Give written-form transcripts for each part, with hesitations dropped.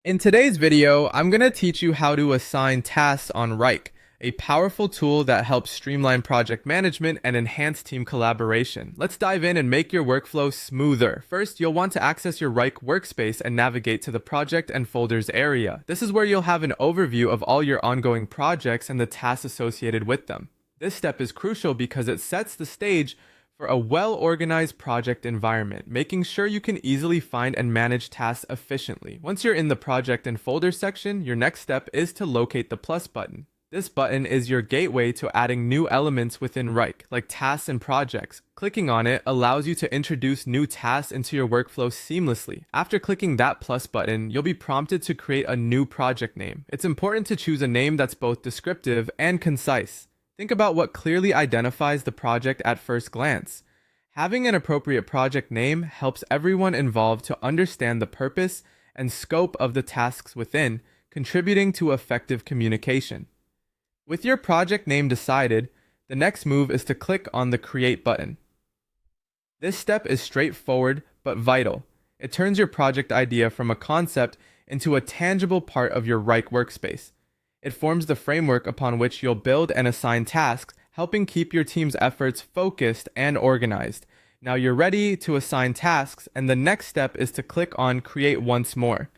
In today's video, I'm going to teach you how to assign tasks on Wrike, a powerful tool that helps streamline project management and enhance team collaboration. Let's dive in and make your workflow smoother. First, you'll want to access your Wrike workspace and navigate to the project and folders area. This is where you'll have an overview of all your ongoing projects and the tasks associated with them. This step is crucial because it sets the stage for a well-organized project environment, making sure you can easily find and manage tasks efficiently. Once you're in the project and folder section, your next step is to locate the plus button. This button is your gateway to adding new elements within Wrike, like tasks and projects. Clicking on it allows you to introduce new tasks into your workflow seamlessly. After clicking that plus button, you'll be prompted to create a new project name. It's important to choose a name that's both descriptive and concise. Think about what clearly identifies the project at first glance. Having an appropriate project name helps everyone involved to understand the purpose and scope of the tasks within, contributing to effective communication. With your project name decided, the next move is to click on the Create button. This step is straightforward but vital. It turns your project idea from a concept into a tangible part of your Wrike workspace. It forms the framework upon which you'll build and assign tasks, helping keep your team's efforts focused and organized. Now you're ready to assign tasks, and the next step is to click on Create once more.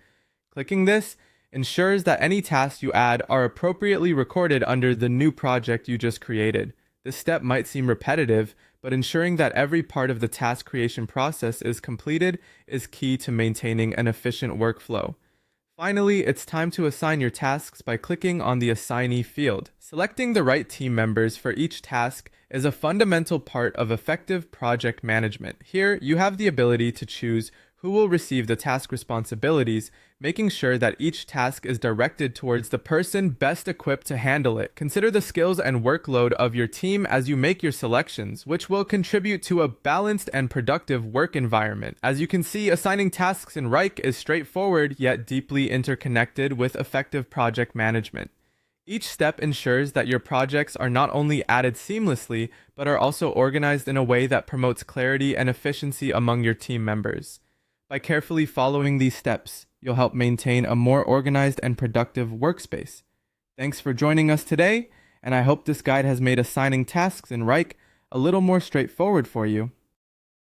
Clicking this ensures that any tasks you add are appropriately recorded under the new project you just created. This step might seem repetitive, but ensuring that every part of the task creation process is completed is key to maintaining an efficient workflow. Finally, it's time to assign your tasks by clicking on the Assignee field. Selecting the right team members for each task is a fundamental part of effective project management. Here, you have the ability to choose who will receive the task responsibilities, making sure that each task is directed towards the person best equipped to handle it. Consider the skills and workload of your team as you make your selections, which will contribute to a balanced and productive work environment. As you can see, assigning tasks in Wrike is straightforward yet deeply interconnected with effective project management. Each step ensures that your projects are not only added seamlessly, but are also organized in a way that promotes clarity and efficiency among your team members. By carefully following these steps, you'll help maintain a more organized and productive workspace. Thanks for joining us today, and I hope this guide has made assigning tasks in Wrike a little more straightforward for you.